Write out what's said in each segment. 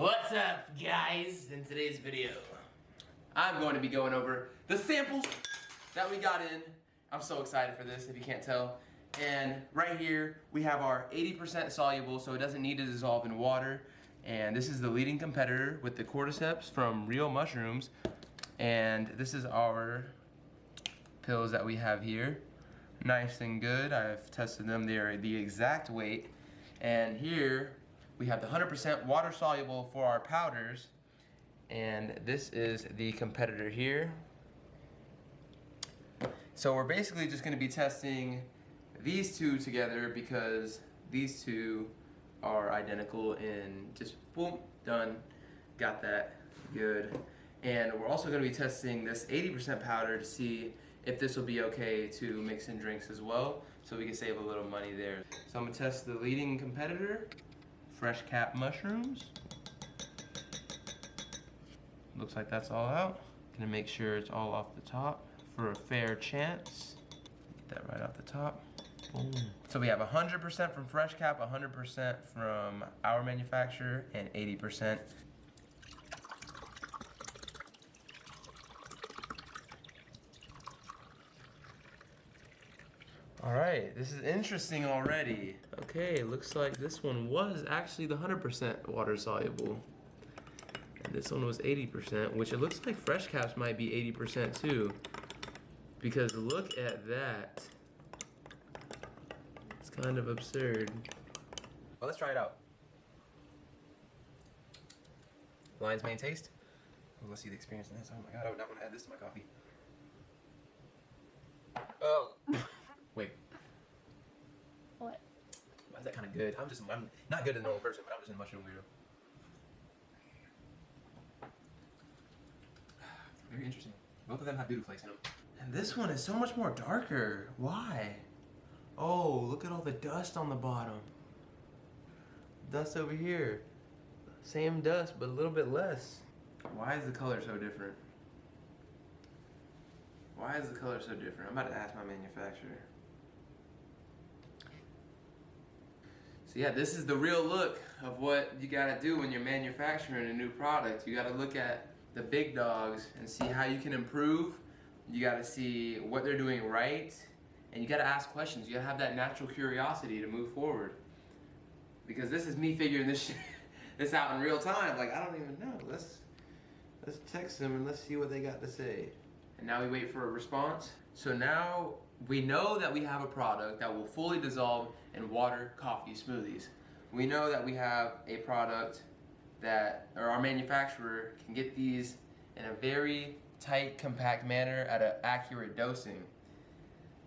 What's up, guys? In today's video, I'm going to be going over the samples that we got in. I'm so excited for this, if you can't tell. And right here, we have our 80% soluble, so it doesn't need to dissolve in water. And this is the leading competitor with the cordyceps from real mushrooms. And this is our pills that we have here. Nice and good. I've tested them. They are the exact weight. And here, we have the 100% water soluble for our powders, and this is the competitor here. So we're basically just going to be testing these two together because these two are identical and just boom, done, got that, good. And we're also going to be testing this 80% powder to see if this will be okay to mix in drinks as well, so we can save a little money there. So I'm going to test the leading competitor. Fresh cap mushrooms. Looks like that's all out. Gonna make sure it's all off the top for a fair chance. Get that right off the top. Boom. So we have 100% from fresh cap, 100% from our manufacturer, and 80%. Alright, this is interesting already. Okay, looks like this one was actually the 100% water soluble. And this one was 80%, which it looks like fresh caps might be 80% too. Because look at that. It's kind of absurd. Well, let's try it out. Lion's mane taste. Oh, let's see the experience in this. Oh my god, I would not want to add this to my coffee. Oh. Wait. What? Why is that kind of good? I'm not good as a normal person, but I'm just a mushroom weirdo. Very interesting. Both of them have doodle flakes in them. And this one is so much more darker. Why? Oh, look at all the dust on the bottom. Dust over here. Same dust, but a little bit less. Why is the color so different? Why is the color so different? I'm about to ask my manufacturer. So yeah, this is the real look of what you gotta do when you're manufacturing a new product. You gotta look at the big dogs and see how you can improve. You gotta see what they're doing right, and you gotta ask questions. You gotta have that natural curiosity to move forward. Because this is me figuring this out in real time. Like, I don't even know. Let's text them and let's see what they got to say. And now we wait for a response. So now we know that we have a product that will fully dissolve in water coffee smoothies. We know that we have a product that, or our manufacturer can get these in a very tight, compact manner at an accurate dosing.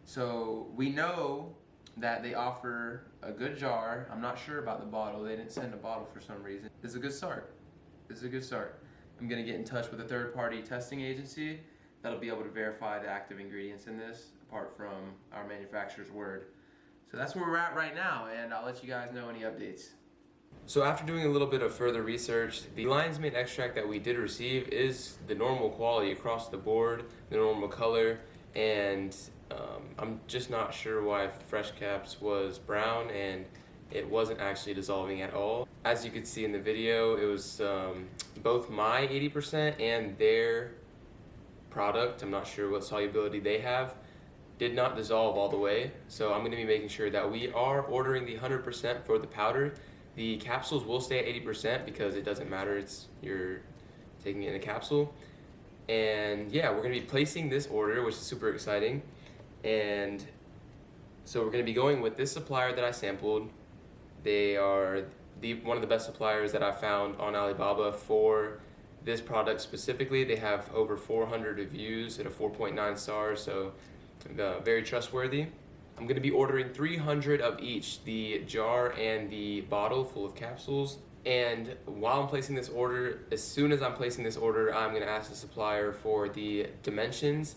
So we know that they offer a good jar. I'm not sure about the bottle. They didn't send a bottle for some reason. This is a good start. This is a good start. I'm gonna get in touch with a third-party testing agency that'll be able to verify the active ingredients in this, apart from our manufacturer's word. So that's where we're at right now, and I'll let you guys know any updates. So after doing a little bit of further research, the lion's mane extract that we did receive is the normal quality across the board, the normal color, and I'm just not sure why Fresh Caps was brown and it wasn't actually dissolving at all. As you could see in the video, it was both my 80% and their product, I'm not sure what solubility they have, did not dissolve all the way. So I'm going to be making sure that we are ordering the 100% for the powder. The capsules will stay at 80% because it doesn't matter, you're taking it in a capsule. And yeah, we're going to be placing this order, which is super exciting. And so we're going to be going with this supplier that I sampled. They are one of the best suppliers that I found on Alibaba for this product specifically. They have over 400 reviews at a 4.9 stars, so very trustworthy. I'm going to be ordering 300 of each, the jar and the bottle full of capsules. And while I'm placing this order, as soon as I'm placing this order, I'm going to ask the supplier for the dimensions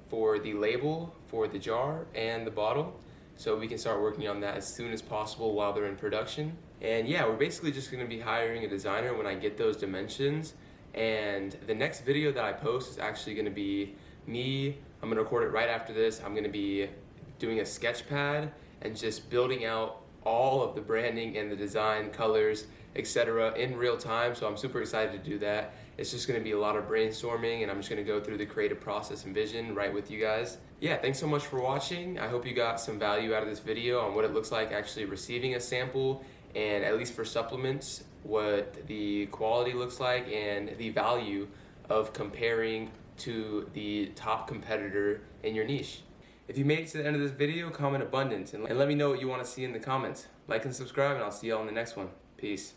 for the label for the jar and the bottle, so we can start working on that as soon as possible while they're in production. And yeah, we're basically just going to be hiring a designer when I get those dimensions. And the next video that I post is actually going to be me. I'm going to record it right after this. I'm going to be doing a sketch pad and just building out all of the branding and the design colors etc. in real time. So I'm super excited to do that. It's just going to be a lot of brainstorming, and I'm just going to go through the creative process and vision right with you guys. Yeah, thanks so much for watching. I hope you got some value out of this video on what it looks like actually receiving a sample, and at least for supplements, what the quality looks like and the value of comparing to the top competitor in your niche. If you made it to the end of this video, comment abundance and let me know what you want to see in the comments. Like and subscribe, and I'll see you all in the next one. Peace.